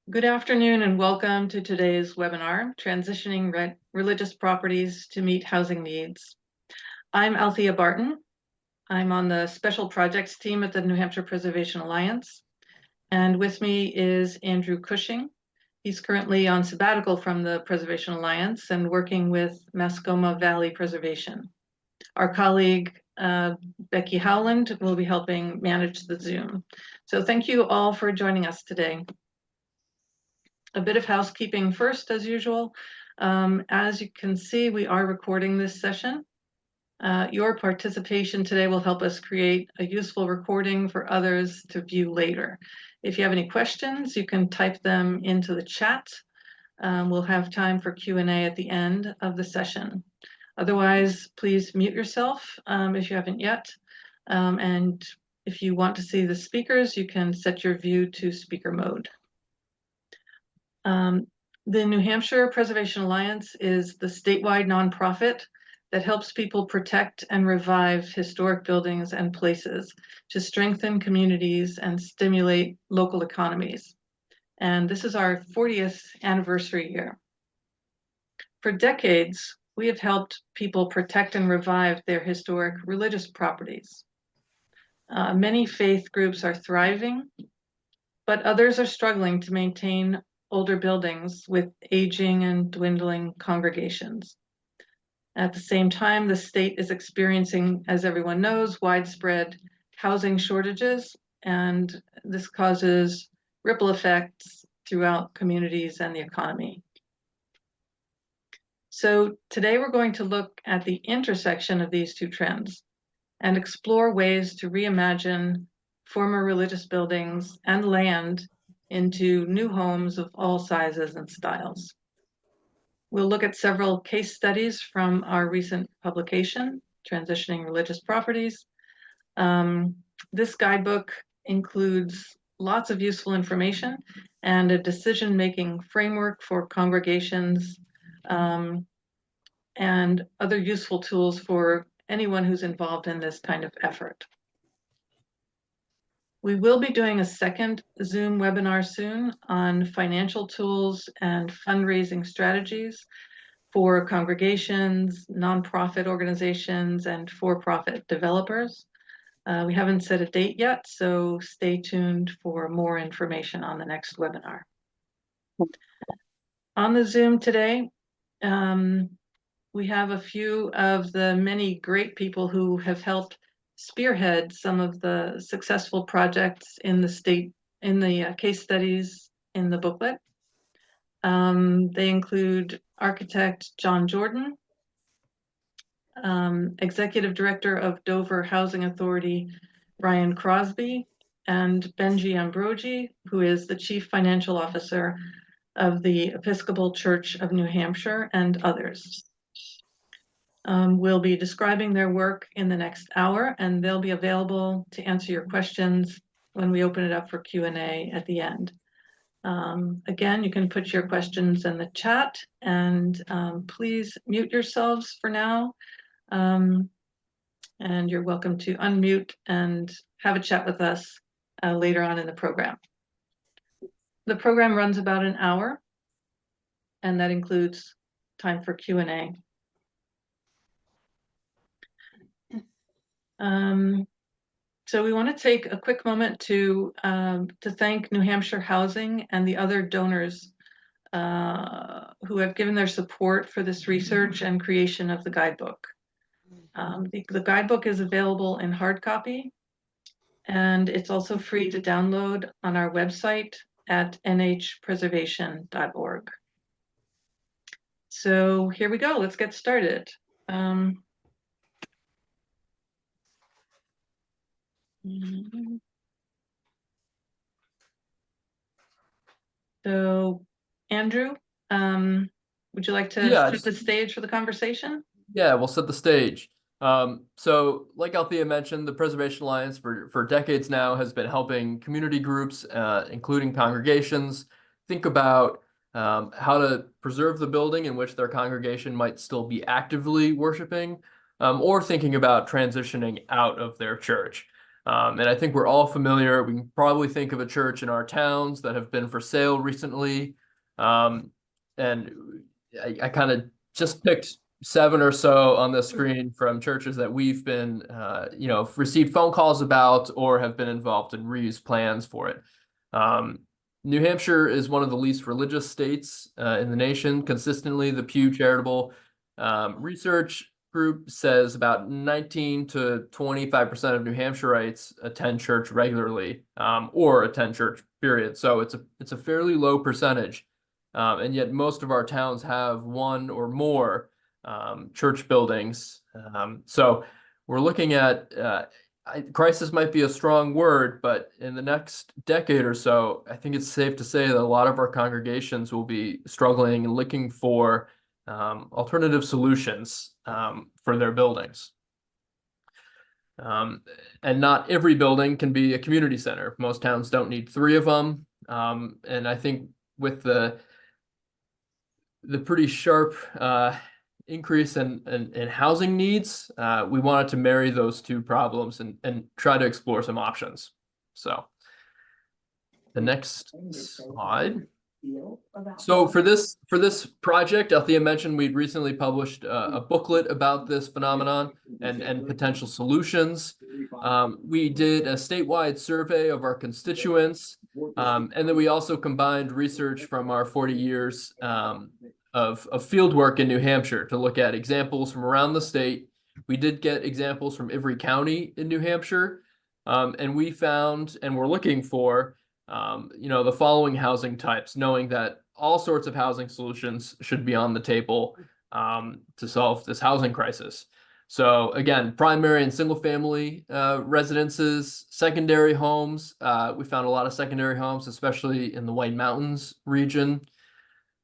Good afternoon and welcome to today's webinar, Transitioning Religious Properties to Meet Housing Needs. I'm Althea Barton. I'm on the Special Projects team at the New Hampshire Preservation Alliance. And with me is Andrew Cushing. He's currently on sabbatical from the Preservation Alliance and working with Mascoma Valley Preservation. Our colleague, Becky Howland, will be helping manage the Zoom. So thank you all for joining us today. A bit of housekeeping first, as usual. As you can see, we are recording this session. Your participation today will help us create a useful recording for others to view later. If you have any questions, you can type them into the chat. We'll have time for Q&A at the end of the session. Otherwise, please mute yourself if you haven't yet. And if you want to see the speakers, you can set your view to speaker mode. The New Hampshire Preservation Alliance is the statewide nonprofit that helps people protect and revive historic buildings and places to strengthen communities and stimulate local economies. And this is our 40th anniversary year. For decades, we have helped people protect and revive their historic religious properties. Many faith groups are thriving, but others are struggling to maintain older buildings with aging and dwindling congregations. At the same time, the state is experiencing, as everyone knows, widespread housing shortages, and this causes ripple effects throughout communities and the economy. So today we're going to look at the intersection of these two trends and explore ways to reimagine former religious buildings and land into new homes of all sizes and styles. We'll look at several case studies from our recent publication, Transitioning Religious Properties. This guidebook includes lots of useful information and a decision-making framework for congregations and other useful tools for anyone who's involved in this kind of effort. We will be doing a second Zoom webinar soon on financial tools and fundraising strategies for congregations, nonprofit organizations, and for-profit developers. We haven't set a date yet, so stay tuned for more information on the next webinar. On the Zoom today, we have a few of the many great people who have helped spearhead some of the successful projects in the state, in the case studies in the booklet. They include architect John Jordan, executive director of Dover Housing Authority, Brian Crosby, and Benji Ambrogi, who is the chief financial officer of the Episcopal Church of New Hampshire, and others. We'll be describing their work in the next hour, and they'll be available to answer your questions when we open it up for Q&A at the end. Again, you can put your questions in the chat, and please mute yourselves for now. And you're welcome to unmute and have a chat with us later on in the program. The program runs about an hour, and that includes time for Q&A. So we want to take a quick moment to thank New Hampshire Housing and the other donors who have given their support for this research and creation of the guidebook. The guidebook is available in hard copy, and it's also free to download on our website at nhpreservation.org. So here we go, let's get started. So, Andrew, would you like to set the stage for the conversation? Yeah, we'll set the stage. So like Althea mentioned, the Preservation Alliance for decades now has been helping community groups, including congregations, think about how to preserve the building in which their congregation might still be actively worshiping, or thinking about transitioning out of their church. And I think we're all familiar. We can probably think of a church in our towns that have been for sale recently. And I kind of just picked 7 or so on the screen from churches that we've been, received phone calls about or have been involved in reuse plans for it. New Hampshire is one of the least religious states in the nation. Consistently, the Pew Charitable research group says about 19 to 25% of New Hampshireites attend church regularly, or attend church, period. So it's a fairly low percentage. And yet most of our towns have one or more church buildings. So we're looking at crisis might be a strong word, but in the next decade or so, I think it's safe to say that a lot of our congregations will be struggling and looking for alternative solutions for their buildings. And not every building can be a community center. Most towns don't need 3 of them. And I think with the pretty sharp increase in housing needs, we wanted to marry those 2 problems and try to explore some options. So the next slide. So for this project, Althea mentioned we'd recently published a booklet about this phenomenon and potential solutions. We did a statewide survey of our constituents, and then we also combined research from our 40 years of field work in New Hampshire to look at examples from around the state. We did get examples from every county in New Hampshire, and we found and we're looking for the following housing types, knowing that all sorts of housing solutions should be on the table to solve this housing crisis. So again, primary and single family residences, secondary homes. We found a lot of secondary homes, especially in the White Mountains region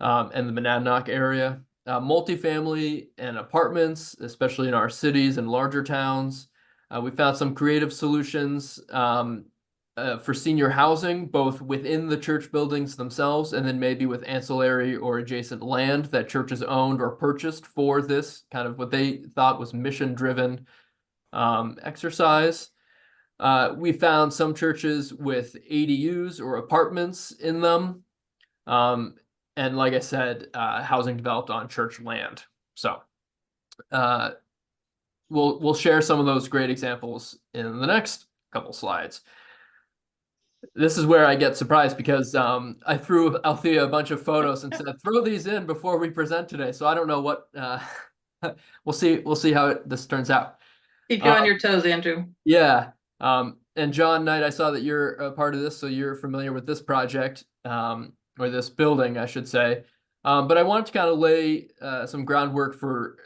and the Monadnock area. Multifamily and apartments, especially in our cities and larger towns. We found some creative solutions for senior housing, both within the church buildings themselves and then maybe with ancillary or adjacent land that churches owned or purchased for this kind of what they thought was mission-driven exercise. We found some churches with ADUs or apartments in them. And like I said, housing developed on church land. So we'll share some of those great examples in the next couple slides. This is where I get surprised because I threw Althea a bunch of photos and said, throw these in before we present today. So I don't know what, we'll see how this turns out. Keep you on your toes, Andrew. Yeah. And John Knight, I saw that you're a part of this, so you're familiar with this project, or this building, I should say. But I wanted to kind of lay some groundwork for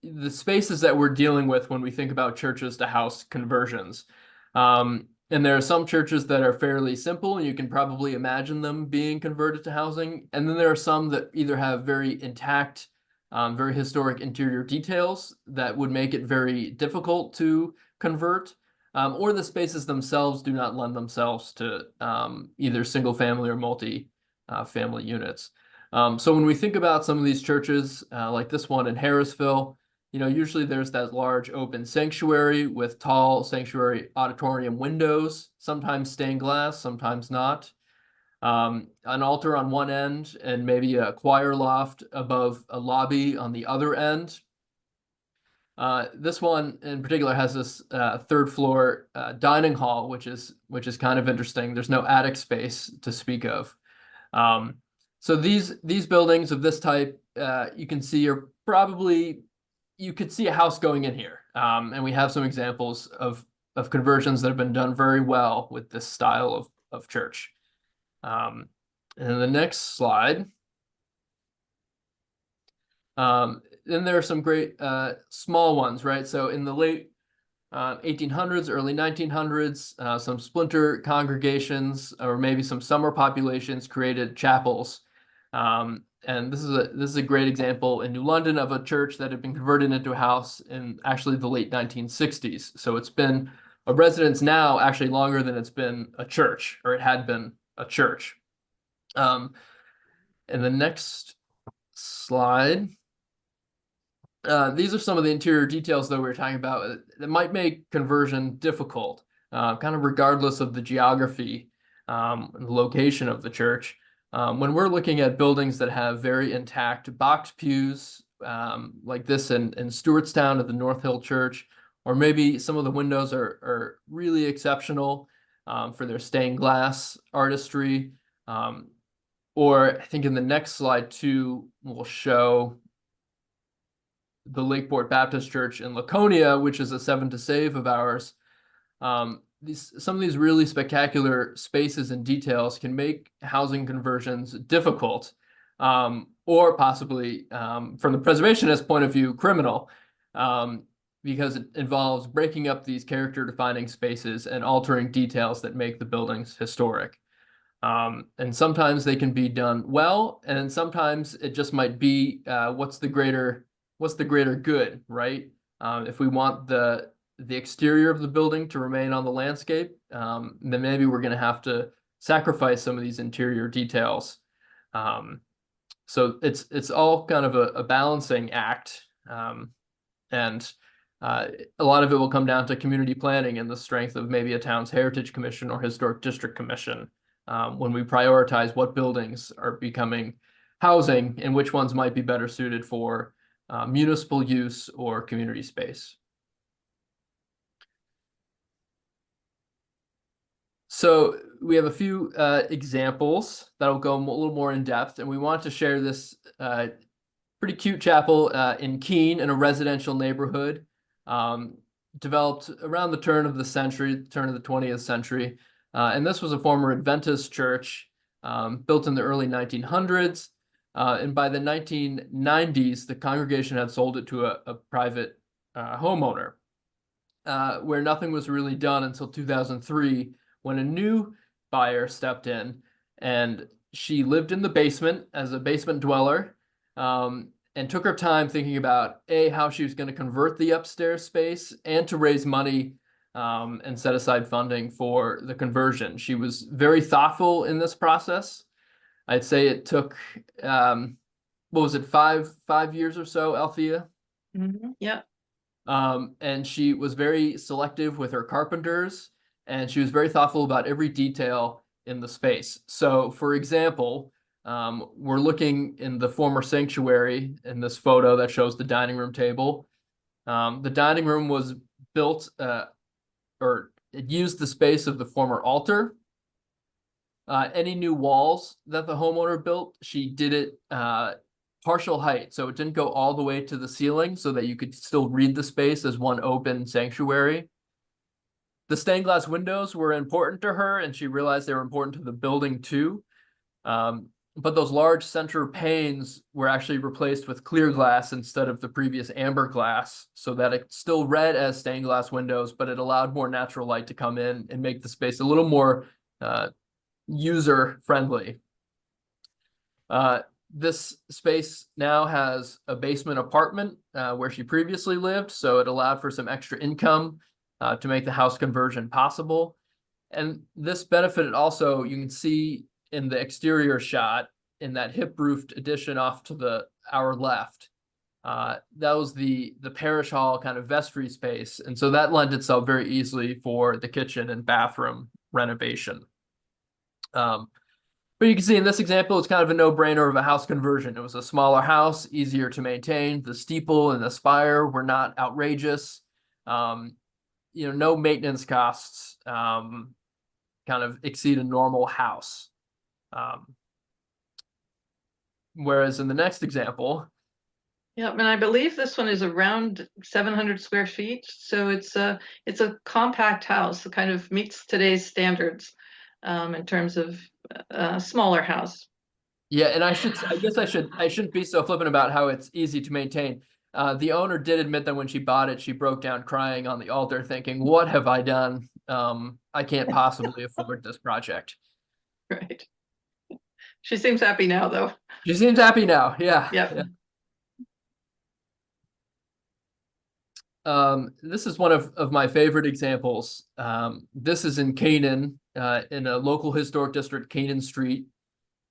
the spaces that we're dealing with when we think about churches to house conversions. And there are some churches that are fairly simple, and you can probably imagine them being converted to housing. And then there are some that either have very intact, very historic interior details that would make it very difficult to convert, or the spaces themselves do not lend themselves to either single family or multi-family units. So when we think about some of these churches, like this one in Harrisville, usually there's that large open sanctuary with tall sanctuary auditorium windows, sometimes stained glass, sometimes not. An altar on one end and maybe a choir loft above a lobby on the other end. This one in particular has this 3rd floor dining hall, which is kind of interesting. There's no attic space to speak of. So these buildings of this type, you can see are probably, you could see a house going in here. And we have some examples of conversions that have been done very well with this style of church. And the next slide. Then there are some great small ones, right? So in the late 1800s, early 1900s, some splinter congregations or maybe some summer populations created chapels. And this is a great example in New London of a church that had been converted into a house in actually the late 1960s. So it's been a residence now actually longer than it's been a church, or it had been a church. And the next slide. These are some of the interior details that we were talking about that might make conversion difficult. kind of regardless of the geography, and the location of the church. When we're looking at buildings that have very intact box pews, like this in Stewartstown at the North Hill Church, or maybe some of the windows are really exceptional for their stained glass artistry. Or I think in the next slide too, we'll show the Lakeport Baptist Church in Laconia, which is a 7 to Save of ours. Some of these really spectacular spaces and details can make housing conversions difficult, or possibly, from the preservationist point of view, criminal, because it involves breaking up these character-defining spaces and altering details that make the buildings historic. And sometimes they can be done well, and sometimes it just might be what's the greater good, right? If we want the exterior of the building to remain on the landscape, then maybe we're going to have to sacrifice some of these interior details. So it's all kind of a balancing act, and a lot of it will come down to community planning and the strength of maybe a town's heritage commission or historic district commission, when we prioritize what buildings are becoming housing and which ones might be better suited for municipal use or community space. So we have a few examples that'll go a little more in depth, and we want to share this pretty cute chapel in Keene in a residential neighborhood, developed around the turn of the 20th century. And this was a former Adventist church, built in the early 1900s. And by the 1990s, the congregation had sold it to a private homeowner, where nothing was really done until 2003, when a new buyer stepped in, and she lived in the basement as a basement dweller, and took her time thinking about how she was going to convert the upstairs space and to raise money and set aside funding for the conversion. She was very thoughtful in this process. I'd say it took, what was it, five years or so, Althea? Yeah. And she was very selective with her carpenters, and she was very thoughtful about every detail in the space. So, for example, we're looking in the former sanctuary in this photo that shows the dining room table. The dining room was built, or it used the space of the former altar. Any new walls that the homeowner built, she did it partial height, so it didn't go all the way to the ceiling, so that you could still read the space as one open sanctuary. The stained glass windows were important to her, and she realized they were important to the building too. But those large center panes were actually replaced with clear glass instead of the previous amber glass, so that it still read as stained glass windows, but it allowed more natural light to come in and make the space a little more user friendly. This space now has a basement apartment where she previously lived, so it allowed for some extra income to make the house conversion possible. And this benefited also, you can see in the exterior shot in that hip-roofed addition off to our left. That was the parish hall kind of vestry space, and so that lent itself very easily for the kitchen and bathroom renovation. But you can see in this example, it's kind of a no-brainer of a house conversion. It was a smaller house, easier to maintain. The steeple and the spire were not outrageous. No maintenance costs kind of exceed a normal house. Whereas in the next example, yeah, and I believe this one is around 700 square feet, so it's a compact house that kind of meets today's standards in terms of a smaller house. yeah, and I shouldn't be so flippant about how it's easy to maintain. The owner did admit that when she bought it, she broke down crying on the altar, thinking, "What have I done? I can't possibly afford this project." Right. She seems happy now, though. She seems happy now. Yeah. Yep. This is one of my favorite examples. This is in Canaan, in a local historic district, Canaan Street.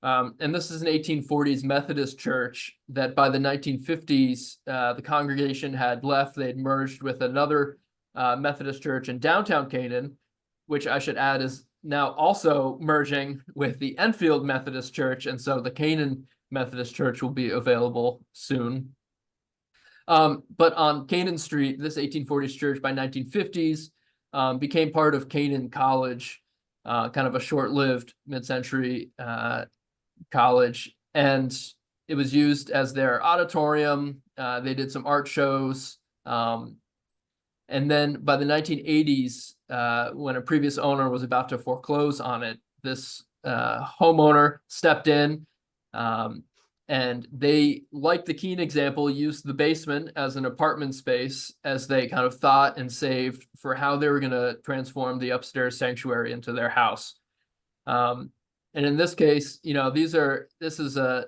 And this is an 1840s Methodist church that by the 1950s, the congregation had left. They had merged with another Methodist church in downtown Canaan. which I should add is now also merging with the Enfield Methodist Church, and so the Canaan Methodist Church will be available soon. But on Canaan Street, this 1840s church by 1950s became part of Canaan College, kind of a short-lived mid-century college, and it was used as their auditorium. They did some art shows. And then by the 1980s, when a previous owner was about to foreclose on it, this homeowner stepped in, and they, like the Keene example, used the basement as an apartment space as they kind of thought and saved for how they were going to transform the upstairs sanctuary into their house. And in this case, this is a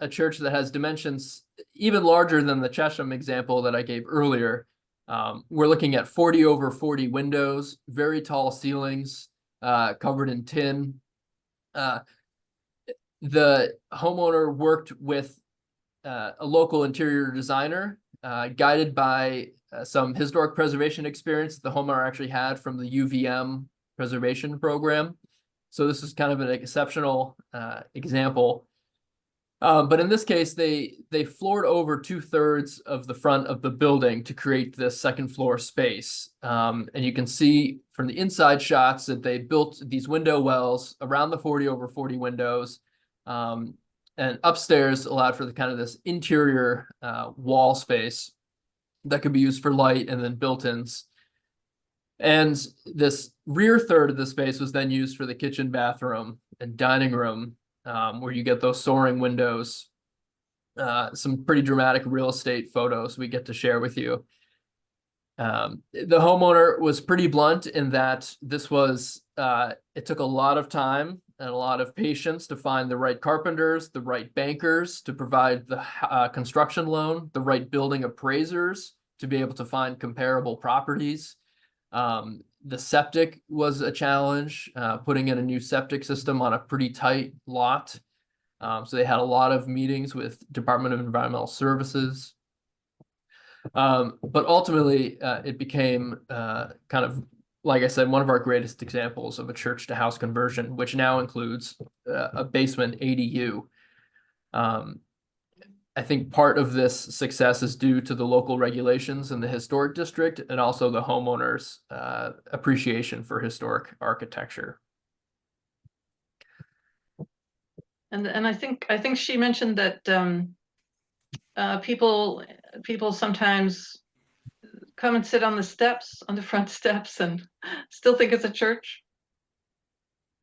church that has dimensions even larger than the Chesham example that I gave earlier. We're looking at 40 over 40 windows, very tall ceilings, covered in tin. The homeowner worked with a local interior designer, guided by some historic preservation experience the homeowner actually had from the UVM preservation program. So this is kind of an exceptional example. But in this case, they floored over 2/3 of the front of the building to create this second floor space. And you can see from the inside shots that they built these window wells around the 40 over 40 windows. And upstairs allowed for the kind of this interior wall space that could be used for light and then built-ins. And this rear third of the space was then used for the kitchen, bathroom, and dining room, where you get those soaring windows. Some pretty dramatic real estate photos we get to share with you. The homeowner was pretty blunt in that this was, it took a lot of time and a lot of patience to find the right carpenters, the right bankers to provide the construction loan, the right building appraisers to be able to find comparable properties. The septic was a challenge, putting in a new septic system on a pretty tight lot. So they had a lot of meetings with Department of Environmental Services. But ultimately, it became kind of, like I said, one of our greatest examples of a church to house conversion, which now includes a basement ADU. I think part of this success is due to the local regulations in the historic district and also the homeowners' appreciation for historic architecture. And I think she mentioned that people sometimes come and sit on the front steps, and still think it's a church.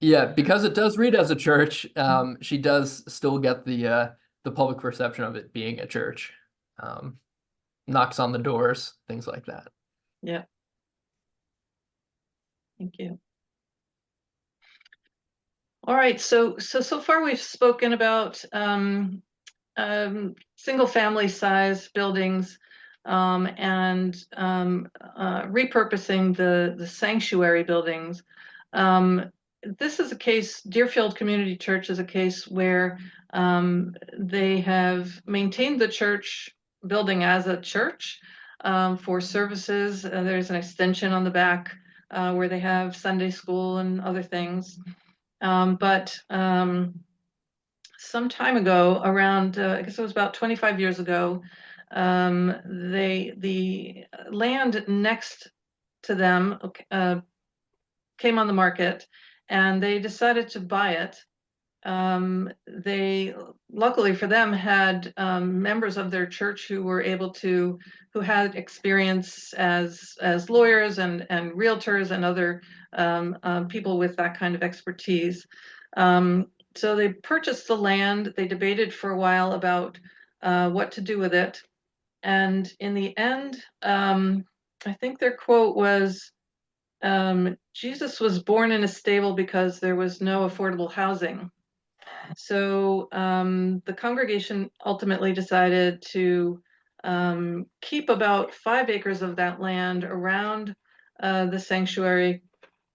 Yeah, because it does read as a church, she does still get the public perception of it being a church. Knocks on the doors, things like that. Yeah. Thank you. All right, so far we've spoken about single family size buildings, and repurposing the sanctuary buildings. This is a case, Deerfield Community Church is a case where they have maintained the church building as a church for services. There's an extension on the back where they have Sunday school and other things. But some time ago, around I guess it was about 25 years ago, the land next to them came on the market, and they decided to buy it. They, luckily for them, had members of their church who had experience as lawyers and realtors and other people with that kind of expertise. So they purchased the land. They debated for a while about what to do with it, and in the end, I think their quote was, "Jesus was born in a stable because there was no affordable housing." So the congregation ultimately decided to keep about 5 acres of that land around the sanctuary,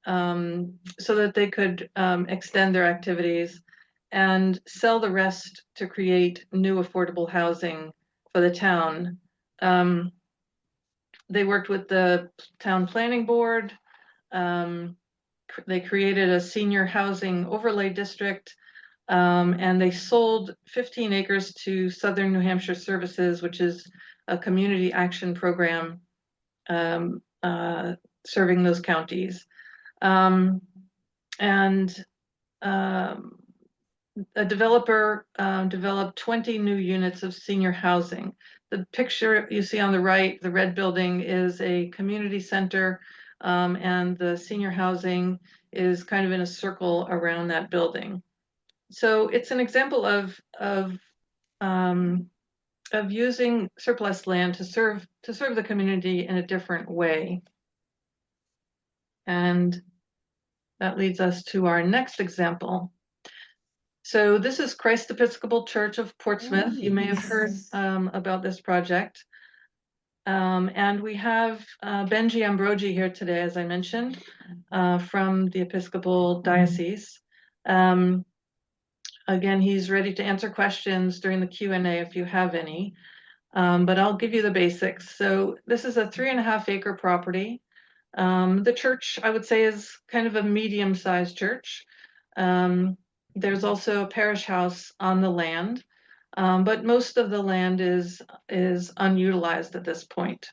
so that they could extend their activities and sell the rest to create new affordable housing for the town. They worked with the town planning board, they created a senior housing overlay district, and they sold 15 acres to Southern New Hampshire Services, which is a community action program um, serving those counties. And a developer developed 20 new units of senior housing. The picture you see on the right, the red building, is a community center, and the senior housing is kind of in a circle around that building. So it's an example of using surplus land to serve the community in a different way. And that leads us to our next example. So this is Christ Episcopal Church of Portsmouth. You may have heard about this project. And we have Benji Ambrogi here today, as I mentioned, from the Episcopal Diocese. Again, he's ready to answer questions during the Q&A if you have any, but I'll give you the basics. So this is a 3.5 acre property. The church, I would say, is kind of a medium-sized church. There's also a parish house on the land, but most of the land is unutilized at this point.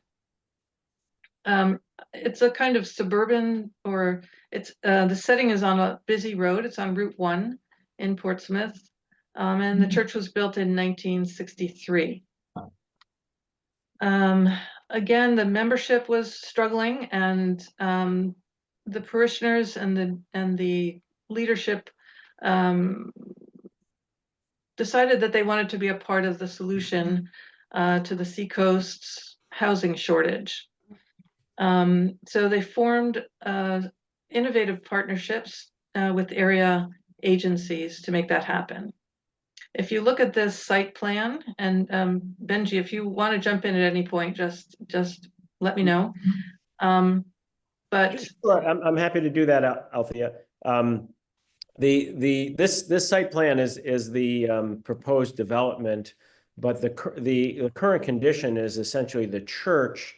It's a kind of suburban, or it's the setting is on a busy road. It's on Route 1 in Portsmouth, and the church was built in 1963. Again, the membership was struggling, and the parishioners and the leadership decided that they wanted to be a part of the solution to the Seacoast's housing shortage. So they formed innovative partnerships with area agencies to make that happen. If you look at this site plan, and Benji, if you want to jump in at any point, just let me know. But sure, I'm happy to do that, Althea. This site plan is the proposed development, but the current condition is essentially the church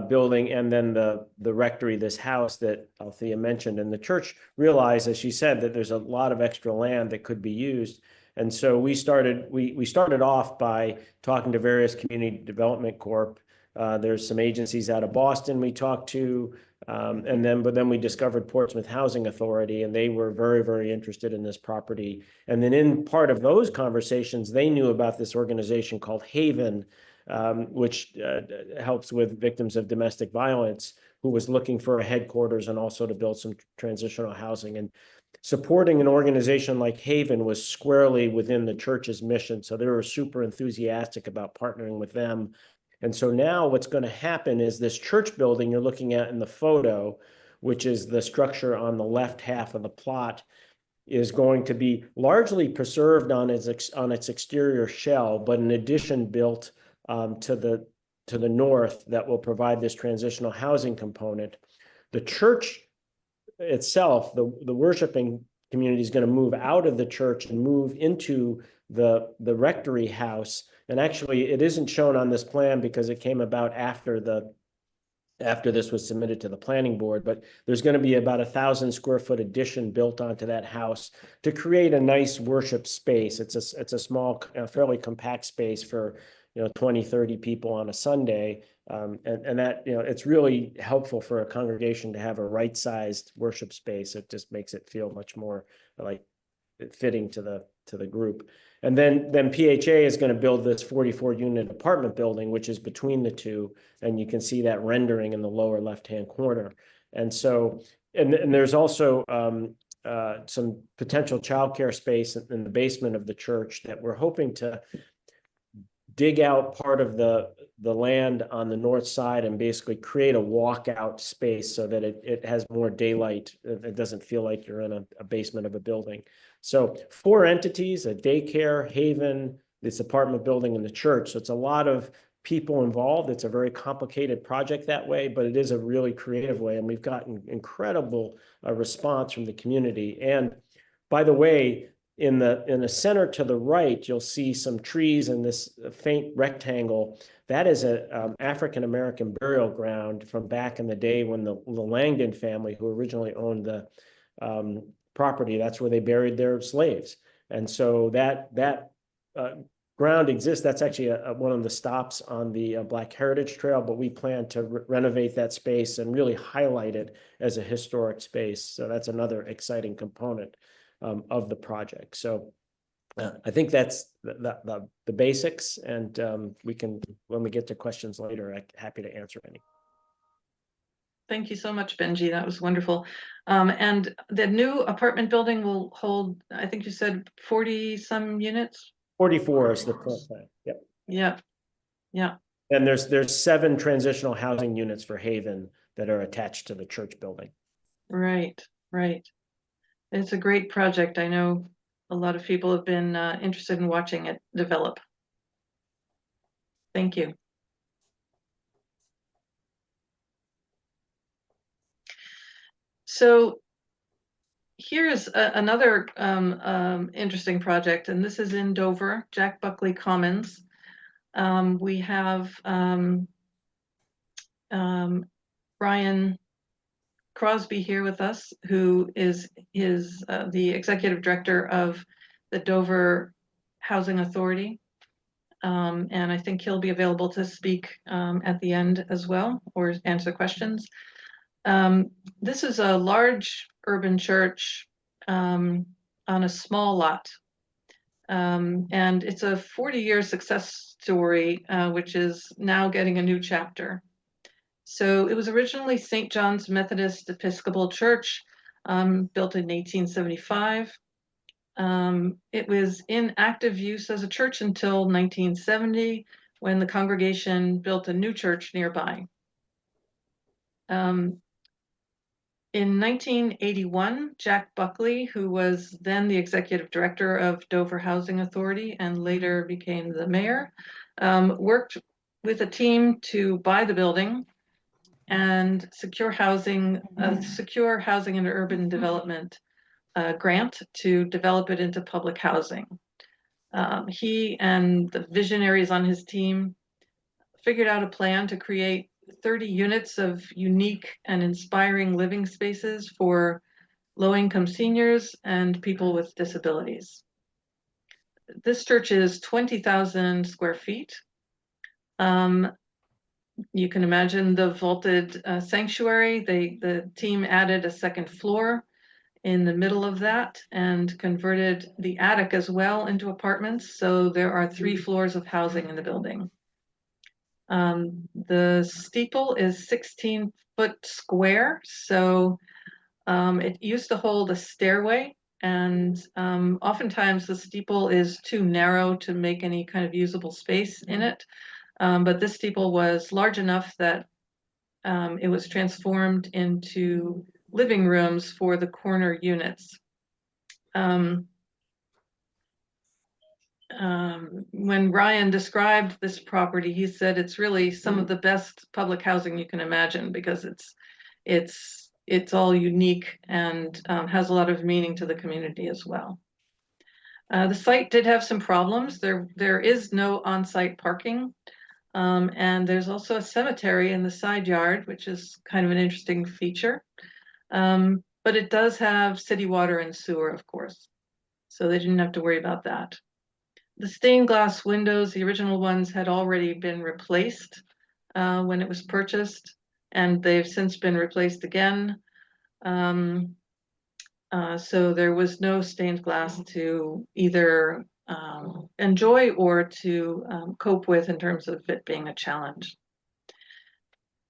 building, and then the rectory, this house that Althea mentioned. And the church realized, as she said, that there's a lot of extra land that could be used. And so we started off by talking to various community development corp. There's some agencies out of Boston we talked to, but then we discovered Portsmouth Housing Authority, and they were very, very interested in this property. And then in part of those conversations, they knew about this organization called Haven, which helps with victims of domestic violence, who was looking for a headquarters and also to build some transitional housing. And supporting an organization like Haven was squarely within the church's mission. So they were super enthusiastic about partnering with them. And so now what's going to happen is this church building you're looking at in the photo, which is the structure on the left half of the plot, is going to be largely preserved on its exterior shell, but in addition built to the north that will provide this transitional housing component. The church itself, the worshiping community, is going to move out of the church and move into the rectory house. And actually, it isn't shown on this plan because it came about after this was submitted to the planning board, but there's going to be about 1,000 square foot addition built onto that house to create a nice worship space. It's a small, fairly compact space for 20, 30 people on a Sunday. And that, it's really helpful for a congregation to have a right-sized worship space. It just makes it feel much more like fitting to the group. And then PHA is going to build this 44-unit apartment building, which is between the two. And you can see that rendering in the lower left-hand corner. And so, and there's also some potential childcare space in the basement of the church that we're hoping to dig out part of the land on the north side and basically create a walkout space so that it has more daylight. It doesn't feel like you're in a basement of a building. So 4 entities: a daycare, Haven, this apartment building, and the church. So it's a lot of people involved. It's a very complicated project that way, but it is a really creative way. And we've gotten incredible response from the community. And by the way, in the center to the right, you'll see some trees and this faint rectangle. That is a African-American burial ground from back in the day when the Langdon family, who originally owned the property, that's where they buried their slaves. And so that ground exists. That's actually one of the stops on the Black Heritage Trail, but we plan to renovate that space and really highlight it as a historic space. So that's another exciting component of the project. So I think that's the basics, and we can, when we get to questions later, I'm happy to answer any. Thank you so much, Benji. That was wonderful. And the new apartment building will hold, I think you said 40 some units? 44 is the current plan. Yep. Yeah. Yeah. And there's 7 transitional housing units for Haven that are attached to the church building. Right. Right. It's a great project. I know a lot of people have been interested in watching it develop. Thank you. So here's another interesting project, and this is in Dover, Jack Buckley Commons. We have Brian Crosby here with us, who is the executive director of the Dover Housing Authority. And I think he'll be available to speak at the end as well, or answer questions. This is a large urban church on a small lot. And it's a 40-year success story, which is now getting a new chapter. So it was originally St. John's Methodist Episcopal Church, built in 1875. It was in active use as a church until 1970, when the congregation built a new church nearby. In 1981, Jack Buckley, who was then the executive director of Dover Housing Authority and later became the mayor, worked with a team to buy the building and secure housing and urban development grant to develop it into public housing. He and the visionaries on his team figured out a plan to create 30 units of unique and inspiring living spaces for low-income seniors and people with disabilities. This church is 20,000 square feet. You can imagine the vaulted sanctuary. The team added a second floor in the middle of that and converted the attic as well into apartments. So there are 3 floors of housing in the building. The steeple is 16-foot square, so it used to hold a stairway, and oftentimes the steeple is too narrow to make any kind of usable space in it. But this steeple was large enough that it was transformed into living rooms for the corner units. When Ryan described this property, he said it's really some of the best public housing you can imagine, because it's all unique and has a lot of meaning to the community as well. The site did have some problems. There is no on-site parking, and there's also a cemetery in the side yard, which is kind of an interesting feature. But it does have city water and sewer, of course, so they didn't have to worry about that. The stained glass windows, the original ones, had already been replaced when it was purchased, and they've since been replaced again. So there was no stained glass to either enjoy or to cope with in terms of it being a challenge.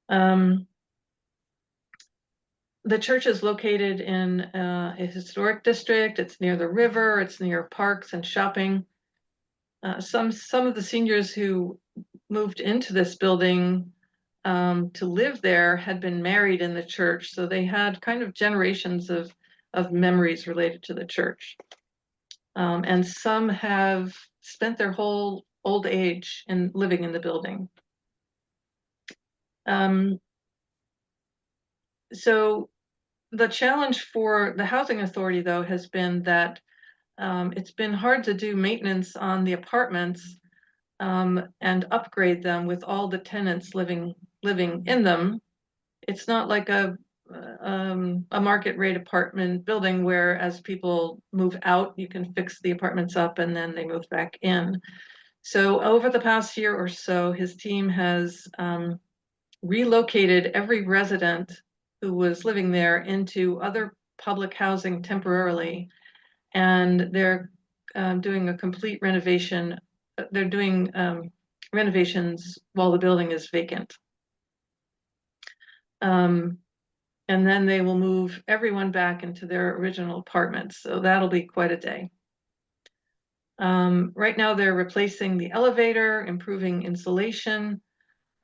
The church is located in a historic district. It's near the river. It's near parks and shopping. Some of the seniors who moved into this building to live there had been married in the church, so they had kind of generations of memories related to the church. And some have spent their whole old age in living in the building. So the challenge for the housing authority, though, has been that it's been hard to do maintenance on the apartments and upgrade them with all the tenants living in them. It's not like a market rate apartment building where as people move out, you can fix the apartments up and then they move back in. So over the past year or so, his team has relocated every resident who was living there into other public housing temporarily, and they're doing a complete renovation. They're doing renovations while the building is vacant. And then they will move everyone back into their original apartments. So that'll be quite a day. Right now they're replacing the elevator, improving insulation,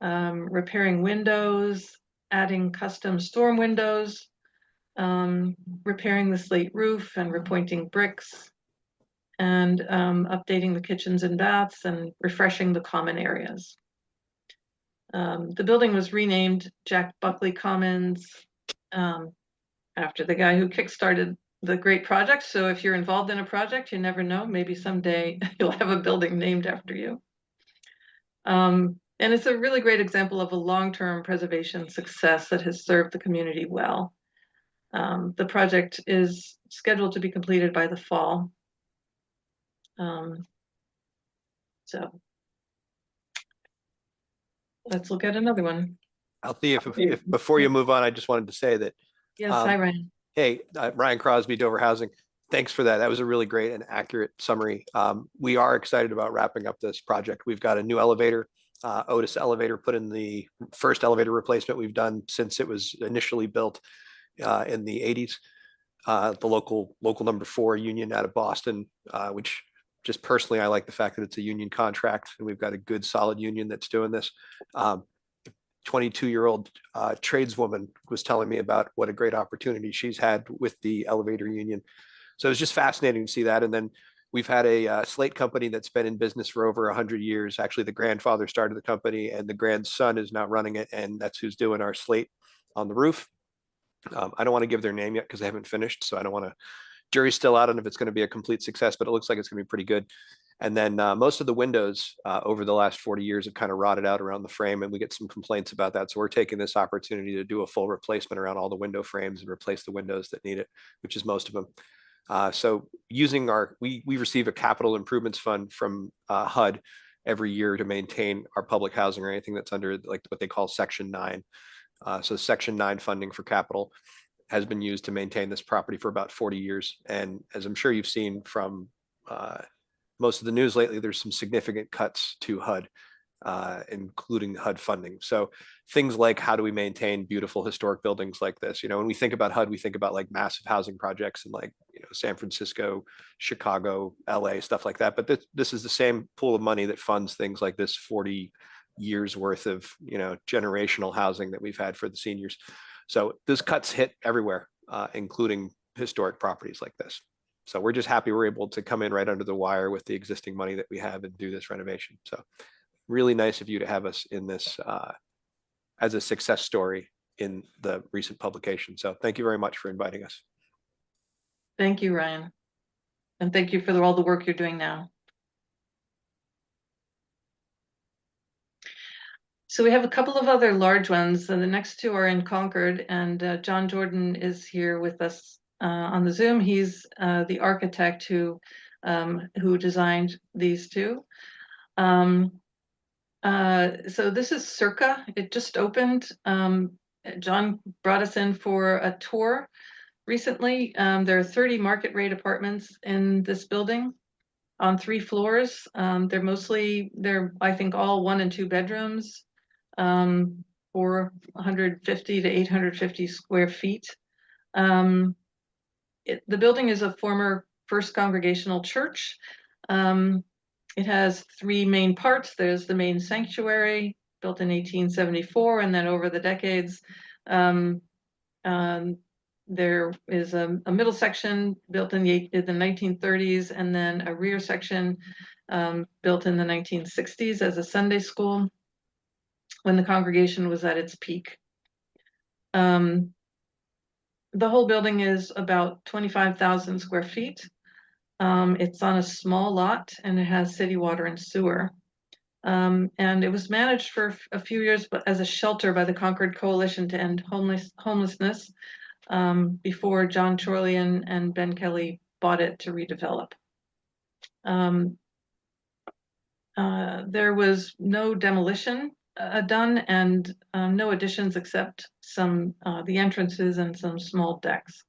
repairing windows, adding custom storm windows, repairing the slate roof and repointing bricks, and updating the kitchens and baths and refreshing the common areas. The building was renamed Jack Buckley Commons after the guy who kickstarted the great project. So if you're involved in a project, you never know, maybe someday you'll have a building named after you. And it's a really great example of a long-term preservation success that has served the community well. The project is scheduled to be completed by the fall. So let's look at another one. Althea, if before you move on, I just wanted to say that, Yes, hi, Ryan. hey, Ryan Crosby, Dover Housing, thanks for that. That was a really great and accurate summary. We are excited about wrapping up this project. We've got a new elevator, Otis elevator, put in the first elevator replacement we've done since it was initially built in the 80s. The local number 4 union out of Boston, which just personally, I like the fact that it's a union contract and we've got a good solid union that's doing this. 22-year-old tradeswoman was telling me about what a great opportunity she's had with the elevator union. So it was just fascinating to see that. And then we've had a slate company that's been in business for over 100 years. Actually, the grandfather started the company and the grandson is now running it. And that's who's doing our slate on the roof. I don't want to give their name yet because they haven't finished. So I don't want to, jury's still out on if it's going to be a complete success, but it looks like it's going to be pretty good. And then most of the windows over the last 40 years have kind of rotted out around the frame, and we get some complaints about that. So we're taking this opportunity to do a full replacement around all the window frames and replace the windows that need it, which is most of them. So using we receive a capital improvements fund from HUD every year to maintain our public housing or anything that's under like what they call Section 9. So Section 9 funding for capital has been used to maintain this property for about 40 years. And as I'm sure you've seen from most of the news lately, there's some significant cuts to HUD, including HUD funding. So things like how do we maintain beautiful historic buildings like this? You know, when we think about HUD, we think about like massive housing projects in like, you know, San Francisco, Chicago, LA, stuff like that. But this is the same pool of money that funds things like this 40 years worth of, you know, generational housing that we've had for the seniors. So those cuts hit everywhere, including historic properties like this. So we're just happy we're able to come in right under the wire with the existing money that we have and do this renovation. So really nice of you to have us in this as a success story in the recent publication. So thank you very much for inviting us. Thank you, Ryan. And thank you for all the work you're doing now. So we have a couple of other large ones, and the next two are in Concord, and John Jordan is here with us on the Zoom. He's the architect who designed these two. So this is Circa. It just opened. John brought us in for a tour recently. There are 30 market rate apartments in this building on 3 floors. They're I think all 1 and 2 bedrooms, 450 to 850 square feet. The building is a former First Congregational Church. It has 3 main parts. There's the main sanctuary, built in 1874, and then over the decades, there is a middle section built in the 1930s, and then a rear section built in the 1960s as a Sunday school when the congregation was at its peak. The whole building is about 25,000 square feet. It's on a small lot and it has city water and sewer. And it was managed for a few years but as a shelter by the Concord Coalition to End Homelessness before John Chorley and Ben Kelly bought it to redevelop. There was no demolition done and no additions except some the entrances and some small decks.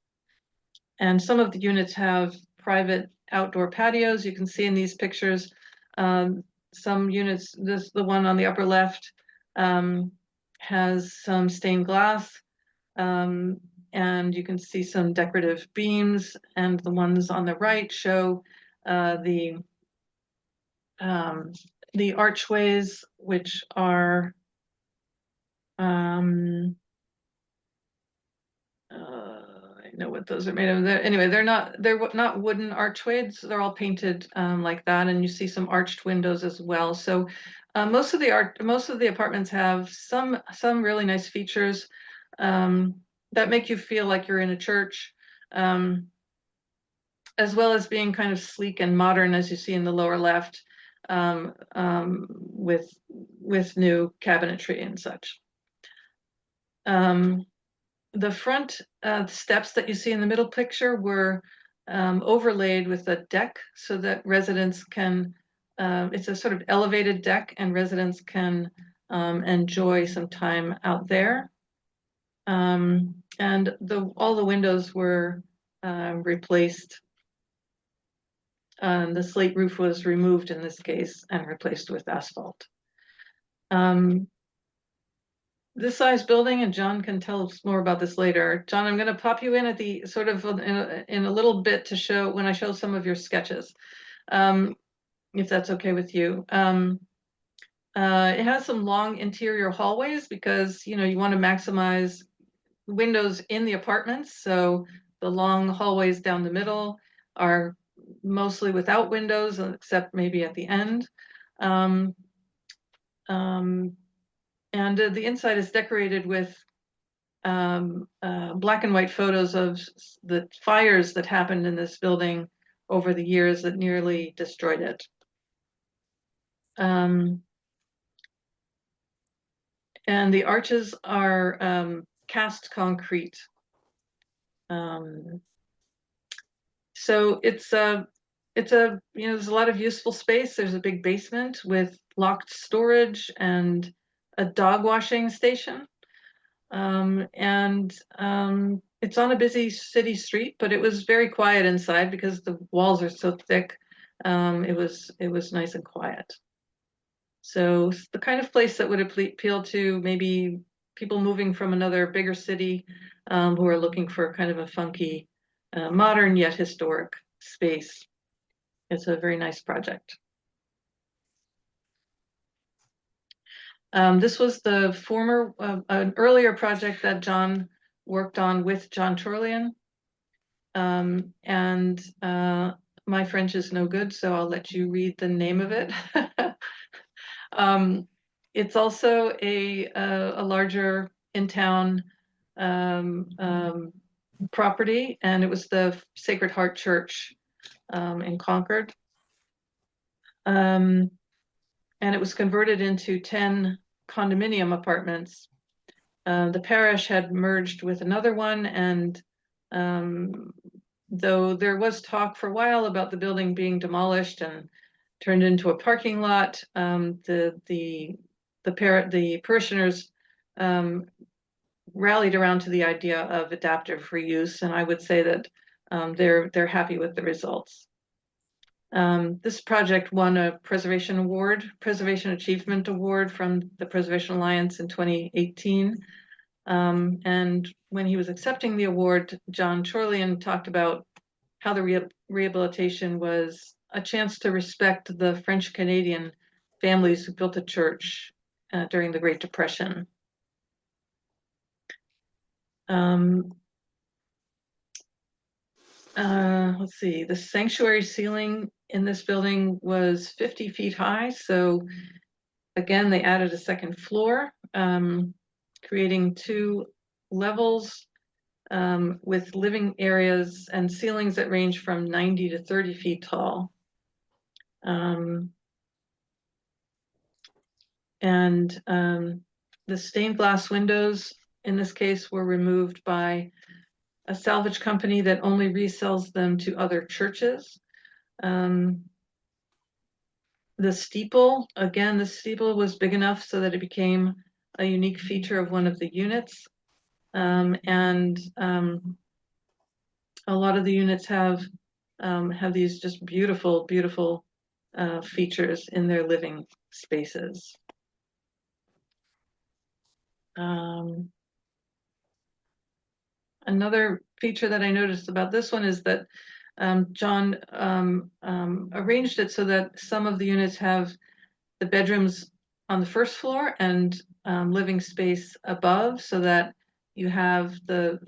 And some of the units have private outdoor patios. You can see in these pictures. Some units, the one on the upper left, has some stained glass, and you can see some decorative beams, and the ones on the right show the archways, which are I know what those are made of. Anyway, they're not wooden archways. They're all painted like that, and you see some arched windows as well. So most of the apartments have some really nice features that make you feel like you're in a church, as well as being kind of sleek and modern, as you see in the lower left, with new cabinetry and such. The front steps that you see in the middle picture were overlaid with a deck so that residents can, it's a sort of elevated deck and residents can enjoy some time out there. And all the windows were replaced. The slate roof was removed in this case and replaced with asphalt. This size building, and John can tell us more about this later. John, I'm going to pop you in at the sort of in a little bit to show when I show some of your sketches, if that's okay with you. It has some long interior hallways because you want to maximize windows in the apartments. So the long hallways down the middle are mostly without windows, except maybe at the end. And the inside is decorated with black and white photos of the fires that happened in this building over the years that nearly destroyed it. And the arches are cast concrete. So it's there's a lot of useful space. There's a big basement with locked storage and a dog washing station. It's on a busy city street, but it was very quiet inside because the walls are so thick. It was nice and quiet. So it's the kind of place that would appeal to maybe people moving from another bigger city who are looking for kind of a funky, modern yet historic space. It's a very nice project. This was the former, an earlier project that John worked on with John Chorley. My French is no good, so I'll let you read the name of it. It's also a larger in-town property, and it was the Sacred Heart Church in Concord. And it was converted into 10 condominium apartments. The parish had merged with another one, and though there was talk for a while about the building being demolished and turned into a parking lot, the parishioners rallied around to the idea of adaptive reuse, and I would say that they're happy with the results. This project won a Preservation Achievement Award from the Preservation Alliance in 2018. And when he was accepting the award, John Chorley talked about how the rehabilitation was a chance to respect the French-Canadian families who built a church during the Great Depression. Let's see, the sanctuary ceiling in this building was 50 feet high. So again, they added a second floor, creating 2 levels. with living areas and ceilings that range from 90 to 30 feet tall. The stained glass windows in this case were removed by a salvage company that only resells them to other churches. The steeple, again, the steeple was big enough so that it became a unique feature of one of the units. A lot of the units have these just beautiful, beautiful features in their living spaces. Another feature that I noticed about this one is that John arranged it so that some of the units have the bedrooms on the first floor and living space above, so that you have the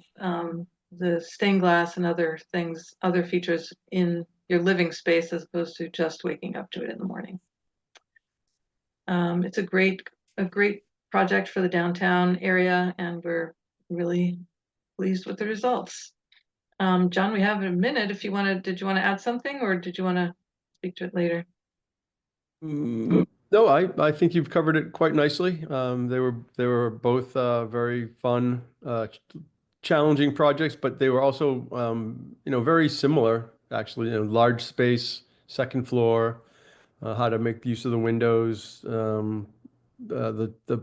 stained glass and other things, other features in your living space as opposed to just waking up to it in the morning. It's a great project for the downtown area, and we're really pleased with the results. John, we have a minute if you did you want to add something, or did you want to speak to it later? No, I think you've covered it quite nicely. They were both very fun, challenging projects, but they were also very similar actually. Large space, second floor, how to make use of the windows, the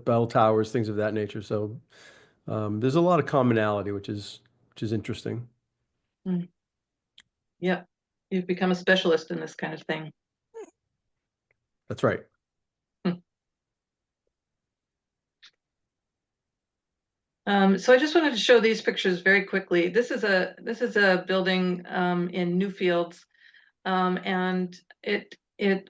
bell towers, things of that nature. So there's a lot of commonality, which is interesting. Yeah, you've become a specialist in this kind of thing. That's right. So I just wanted to show these pictures very quickly. This is a building in Newfields, and it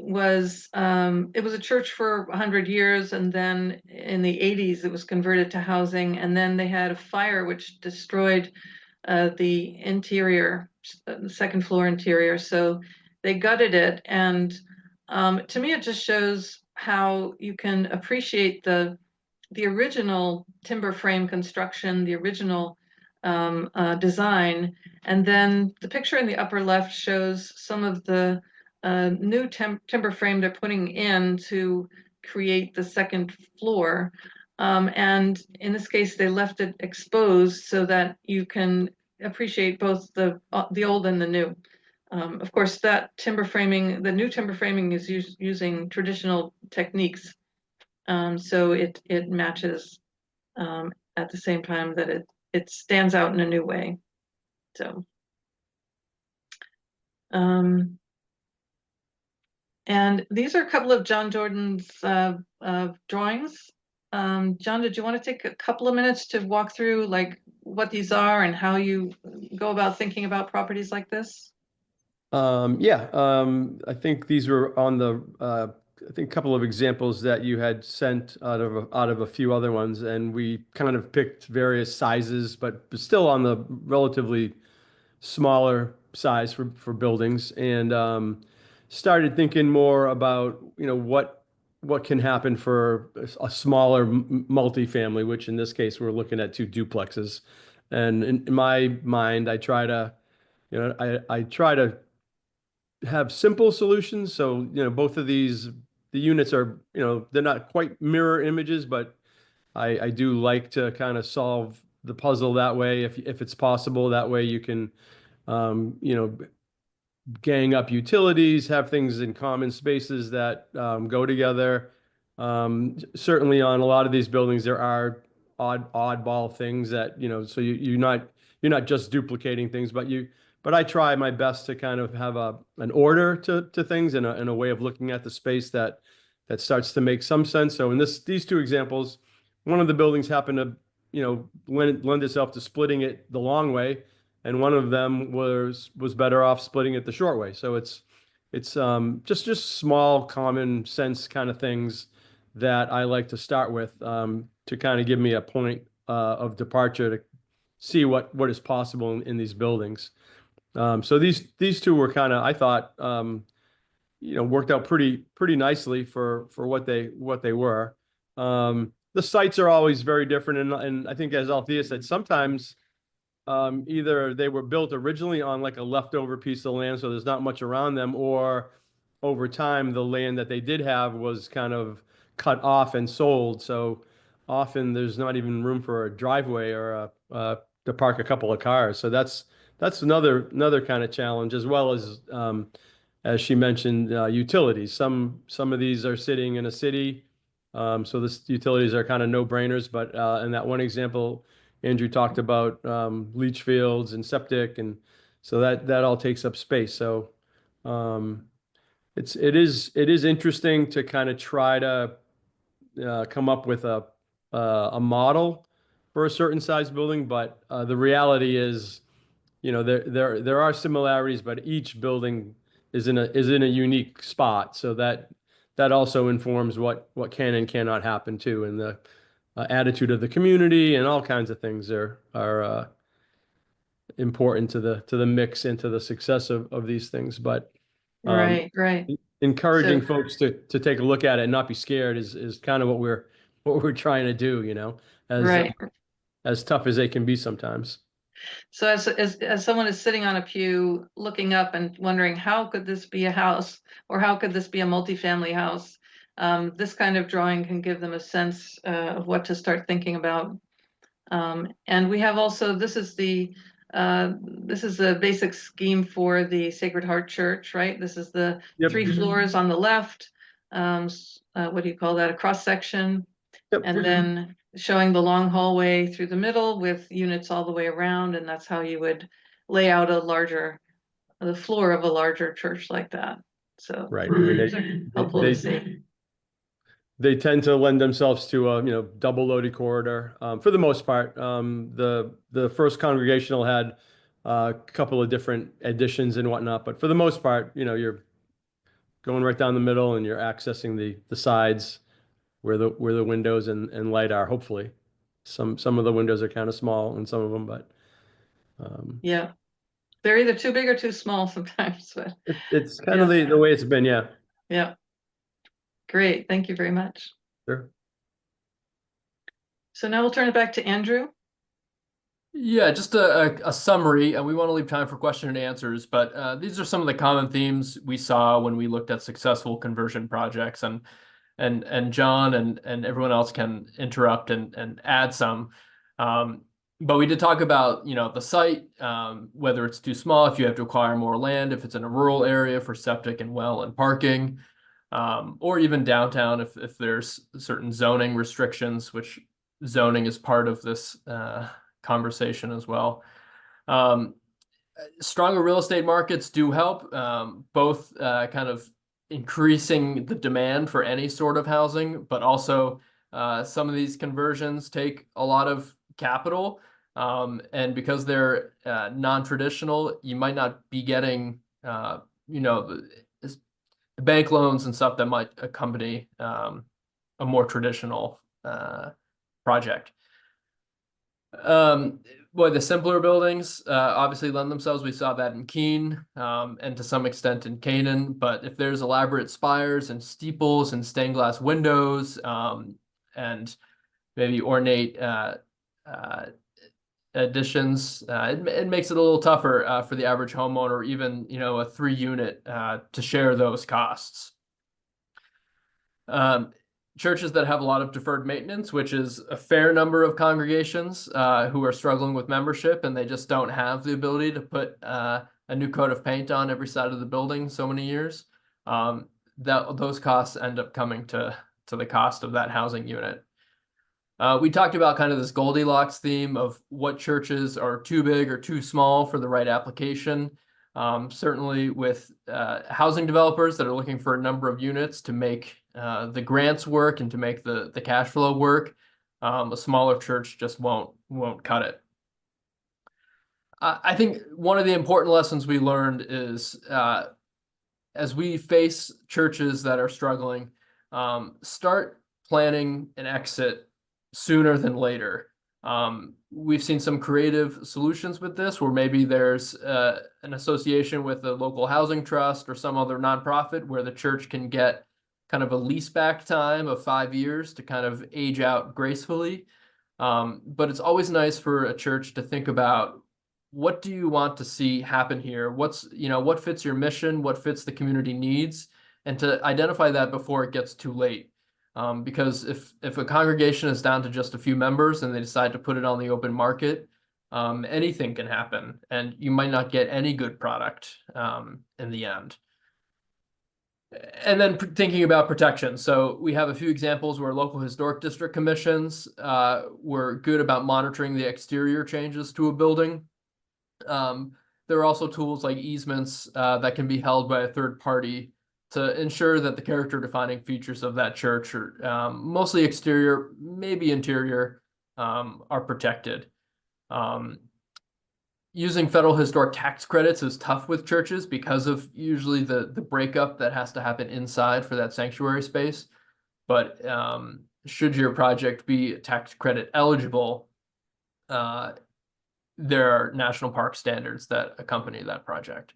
was a church for 100 years, and then in the 80s it was converted to housing, and then they had a fire which destroyed the interior, the second floor interior. So they gutted it, and to me it just shows how you can appreciate the original timber frame construction, the original design, and then the picture in the upper left shows some of the new timber frame they're putting in to create the second floor. And in this case, they left it exposed so that you can appreciate both the old and the new. Of course, that timber framing, the new timber framing is using traditional techniques. So it matches at the same time that it stands out in a new way. So, and these are a couple of John Jordan's drawings. John, did you want to take a couple of minutes to walk through like what these are and how you go about thinking about properties like this? Yeah, I think these were on the I think a couple of examples that you had sent out of a few other ones, and we kind of picked various sizes, but still on the relatively smaller size for buildings, and started thinking more about what can happen for a smaller multifamily, which in this case we're looking at 2 duplexes, and in my mind I try to I try to have simple solutions. So, both of these, the units are, they're not quite mirror images, but I do like to kind of solve the puzzle that way, if it's possible. That way you can, gang up utilities, have things in common spaces that go together. Certainly on a lot of these buildings, there are oddball things that, so you're not just duplicating things, but I try my best to kind of have an order to things, and a way of looking at the space that starts to make some sense. So in these 2 examples, one of the buildings happened to, lend itself to splitting it the long way, and one of them was better off splitting it the short way. So it's just small common sense kind of things that I like to start with, to kind of give me a point of departure to see what is possible in these buildings. So these 2 were kind of, I thought, worked out pretty nicely for what they were. The sites are always very different, and I think, as Althea said, sometimes either they were built originally on like a leftover piece of land, so there's not much around them, or over time, the land that they did have was kind of cut off and sold. So often there's not even room for a driveway or to park a couple of cars. So that's another kind of challenge, as well as she mentioned, utilities. Some of these are sitting in a city, so the utilities are kind of no-brainers. But in that one example, Andrew talked about leach fields and septic, and so that all takes up space. So it is interesting to kind of try to come up with a model for a certain size building, but the reality is, there are similarities, but each building is in a unique spot. So that also informs what can and cannot happen too, and the attitude of the community and all kinds of things are important to the mix and to the success of these things. But Right, right. encouraging So- folks to take a look at it and not be scared is kind of what we're trying to do, Right. as tough as they can be sometimes. So as someone is sitting on a pew looking up and wondering, how could this be a house, or how could this be a multifamily house? This kind of drawing can give them a sense of what to start thinking about. And we have also, this is the basic scheme for the Sacred Heart Church, right? This is the Yep. 3 floors on the left. What do you call that? A cross section. Yep. And then showing the long hallway through the middle with units all the way around, and that's how you would lay out the floor of a larger church like that. So Right. I mean, these are helpful to see. they tend to lend themselves to a double loaded corridor for the most part. The first Congregational had a couple of different additions and whatnot, but for the most part, you're going right down the middle and you're accessing the sides where the windows and light are. Hopefully, some of the windows are kind of small and some of them, but Yeah, they're either too big or too small sometimes, but it's kind of the way it's been. Yeah. yeah. Great, thank you very much. Sure. So now we'll turn it back to Andrew. Yeah, just a summary, and we want to leave time for question and answers, but these are some of the common themes we saw when we looked at successful conversion projects, and John and everyone else can interrupt and add some. But we did talk about, the site, whether it's too small, if you have to acquire more land, if it's in a rural area for septic and well and parking, or even downtown if there's certain zoning restrictions, which zoning is part of this conversation as well. Stronger real estate markets do help, both kind of increasing the demand for any sort of housing, but also some of these conversions take a lot of capital. And because they're non-traditional, you might not be getting, the bank loans and stuff that might accompany a more traditional project. The simpler buildings obviously lend themselves. We saw that in Keene and to some extent in Canaan. But if there's elaborate spires and steeples and stained glass windows and maybe ornate additions, it makes it a little tougher for the average homeowner, or even a 3-unit to share those costs. Churches that have a lot of deferred maintenance, which is a fair number of congregations who are struggling with membership, and they just don't have the ability to put a new coat of paint on every side of the building so many years, those costs end up coming to the cost of that housing unit. We talked about kind of this Goldilocks theme of what churches are too big or too small for the right application. Certainly with housing developers that are looking for a number of units to make the grants work and to make the cash flow work, a smaller church just won't cut it. I think one of the important lessons we learned is as we face churches that are struggling, start planning an exit sooner than later. We've seen some creative solutions with this, where maybe there's an association with a local housing trust or some other nonprofit where the church can get kind of a lease back time of 5 years to kind of age out gracefully. But it's always nice for a church to think about what do you want to see happen here? What fits your mission? What fits the community needs? And to identify that before it gets too late. Because if a congregation is down to just a few members and they decide to put it on the open market, anything can happen, and you might not get any good product in the end. And then thinking about protection. So we have a few examples where local historic district commissions were good about monitoring the exterior changes to a building. There are also tools like easements that can be held by a third party to ensure that the character defining features of that church, or mostly exterior, maybe interior, are protected. Using federal historic tax credits is tough with churches because of usually the breakup that has to happen inside for that sanctuary space. But should your project be tax credit eligible, there are national park standards that accompany that project.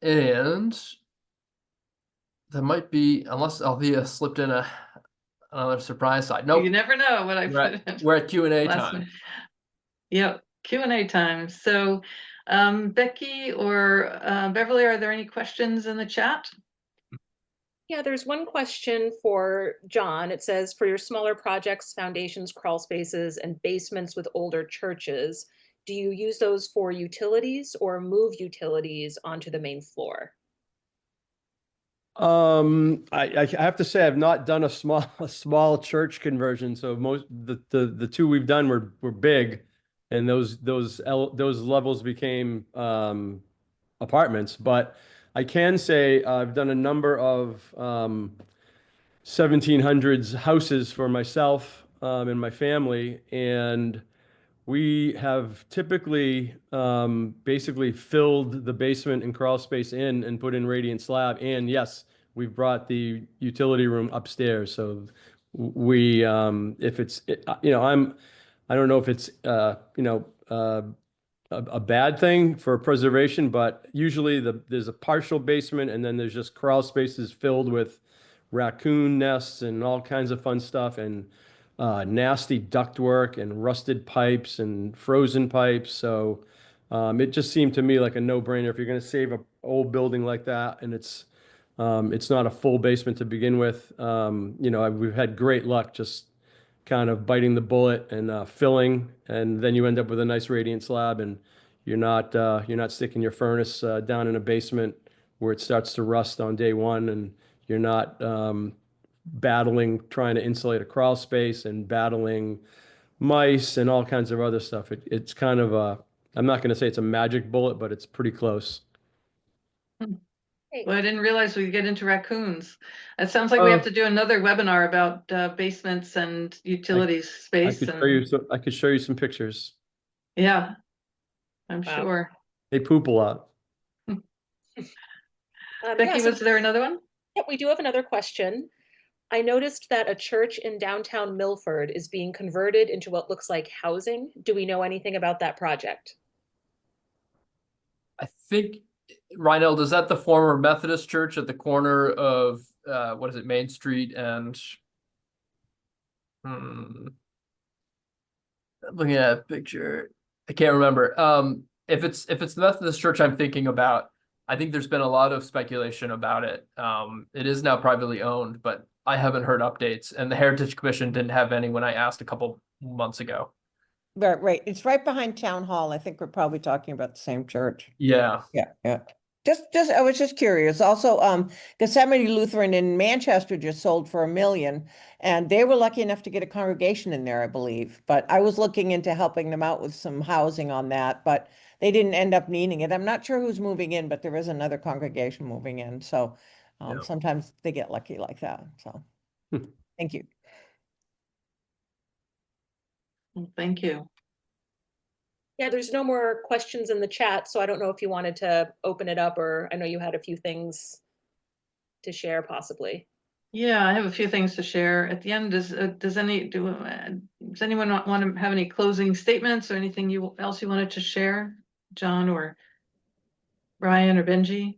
And there might be, unless Althea slipped in another surprise side. Nope. You never know what I put in. We're at Q&A last time. minute. Yep, Q&A time. So Becky or Beverly, are there any questions in the chat? Yeah, there's one question for John. It says, for your smaller projects, foundations, crawl spaces, and basements with older churches, do you use those for utilities or move utilities onto the main floor? I have to say I've not done a small church conversion. So the two we've done were big, and those levels became apartments. But I can say I've done a number of 1700s houses for myself and my family, and we have typically basically filled the basement and crawl space in and put in radiant slab. And yes, we've brought the utility room upstairs. So we, if it's, I don't know if it's, a bad thing for preservation, but usually there's a partial basement and then there's just crawl spaces filled with raccoon nests and all kinds of fun stuff, and nasty ductwork and rusted pipes and frozen pipes. So it just seemed to me like a no-brainer. If you're going to save an old building like that, and it's not a full basement to begin with, we've had great luck just kind of biting the bullet and filling, and then you end up with a nice radiant slab, and you're not sticking your furnace down in a basement where it starts to rust on day one, and you're not battling trying to insulate a crawl space and battling mice and all kinds of other stuff. It's kind of I'm not going to say it's a magic bullet, but it's pretty close. Well, I didn't realize we'd get into raccoons. It sounds like we have to do another webinar about basements and utilities space. I could show you some pictures. Yeah, I'm Wow. sure. They poop a lot. Becky, was there another one? Yeah, we do have another question. I noticed that a church in downtown Milford is being converted into what looks like housing. Do we know anything about that project? I think, Reinhold, is that the former Methodist church at the corner of what is it, Main Street and I'm looking at a picture. I can't remember. If it's the Methodist church I'm thinking about, I think there's been a lot of speculation about it. It is now privately owned, but I haven't heard updates, and the Heritage Commission didn't have any when I asked a couple months ago. Right. It's right behind Town Hall. I think we're probably talking about the same church. Yeah. Yeah. I was just curious. Also, Gethsemane Lutheran in Manchester just sold for $1 million, and they were lucky enough to get a congregation in there, I believe. But I was looking into helping them out with some housing on that, but they didn't end up needing it. I'm not sure who's moving in, but there is another congregation moving in. So Yeah. sometimes they get lucky like that. So thank you. Thank you. Yeah, there's no more questions in the chat, so I don't know if you wanted to open it up, or I know you had a few things to share possibly. Yeah, I have a few things to share. At the end, does anyone want to have any closing statements or anything else you wanted to share, John or Brian or Benji?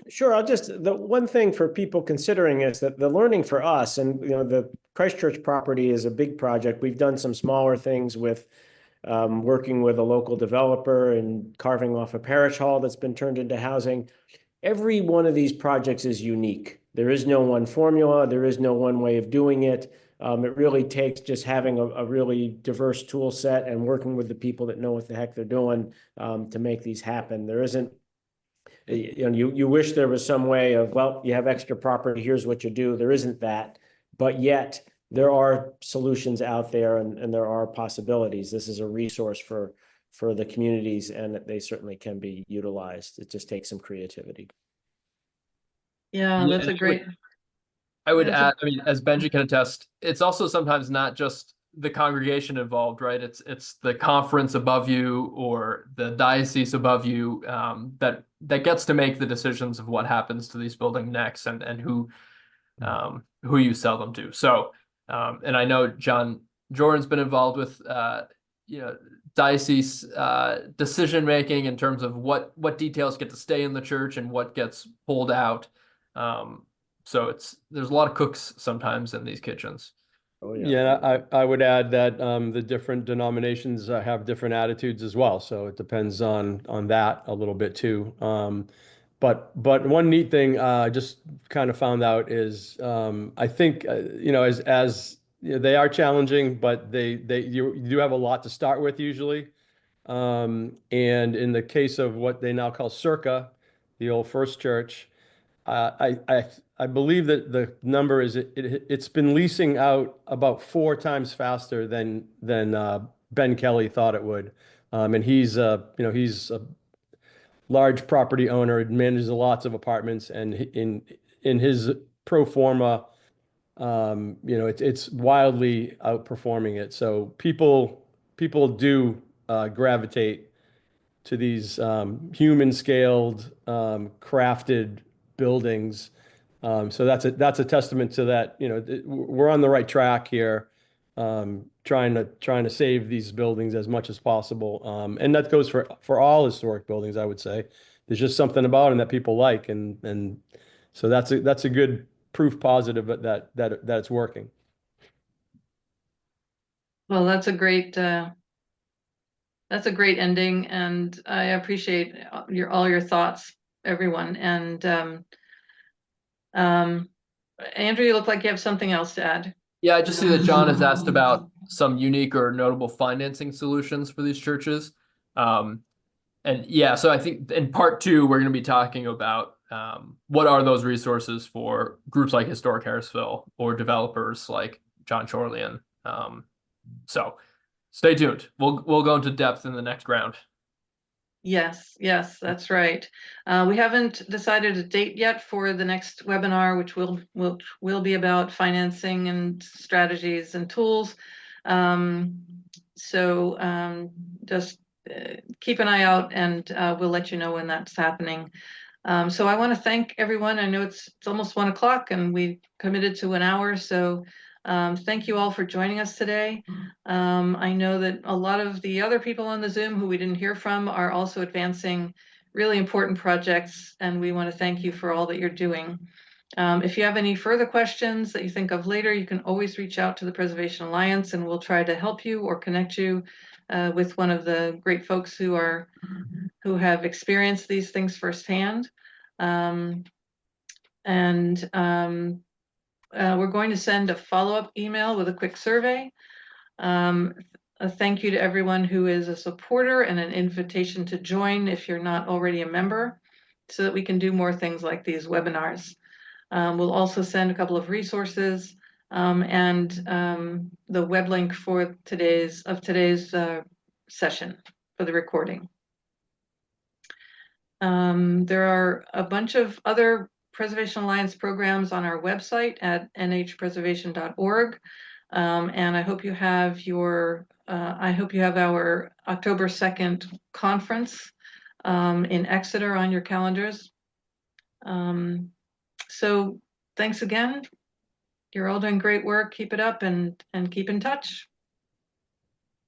Sure, the one thing for people considering is that the learning for us, and the Christchurch property is a big project. We've done some smaller things with working with a local developer and carving off a parish hall that's been turned into housing. Every one of these projects is unique. There is no one formula. There is no one way of doing it. It really takes just having a really diverse tool set and working with the people that know what the heck they're doing to make these happen. There isn't, you wish there was some way of, well, you have extra property, here's what you do. There isn't that, but yet there are solutions out there and there are possibilities. This is a resource for the communities, and they certainly can be utilized. It just takes some creativity. Yeah, that's a great. I would That's a- add, I mean, as Benji can attest, it's also sometimes not just the congregation involved, right? It's the conference above you or the diocese above you that gets to make the decisions of what happens to these buildings next and who you sell them to. So, and I know Jordan's been involved with diocese decision making in terms of what details get to stay in the church and what gets pulled out. So there's a lot of cooks sometimes in these kitchens. Oh, Yeah, I would add that the different denominations have different attitudes as well. So it depends on that a little bit too. But one neat thing I just kind of found out is I think as they are challenging, but you do have a lot to start with usually. And in the case of what they now call Circa, the old First Church, I believe that the number is it's been leasing out about 4 times faster than Ben Kelly thought it would, and he's he's a large property owner, manages lots of apartments, and in his pro forma, it's wildly outperforming it. So people do gravitate to these human scaled, crafted buildings. So that's a testament to that. We're on the right track here, trying to save these buildings as much as possible. And that goes for all historic buildings, I would say. There's just something about them that people like, and so that's a good proof positive that it's working. Well, that's a great ending, and I appreciate all your thoughts, everyone. And Andrew, you look like you have something else to add. Yeah, I just see that John has asked about some unique or notable financing solutions for these churches. And yeah, so I think in part 2, we're going to be talking about what are those resources for groups like Historic Harrisville or developers like John Chorlian. So stay tuned. We'll go into depth in the next round. Yes, that's right. We haven't decided a date yet for the next webinar, which will be about financing and strategies and tools. So just keep an eye out, and we'll let you know when that's happening. So I want to thank everyone. I know it's almost 1 o'clock, and we committed to an hour. So thank you all for joining us today. I know that a lot of the other people on the Zoom who we didn't hear from are also advancing really important projects, and we want to thank you for all that you're doing. If you have any further questions that you think of later, you can always reach out to the Preservation Alliance, and we'll try to help you or connect you with one of the great folks who have experienced these things firsthand. We're going to send a follow-up email with a quick survey. A thank you to everyone who is a supporter, and an invitation to join if you're not already a member, so that we can do more things like these webinars. We'll also send a couple of resources and the web link for today's session for the recording. There are a bunch of other Preservation Alliance programs on our website at nhpreservation.org. And I hope you have our October 2nd conference in Exeter on your calendars. So thanks again. You're all doing great work. Keep it up and keep in touch.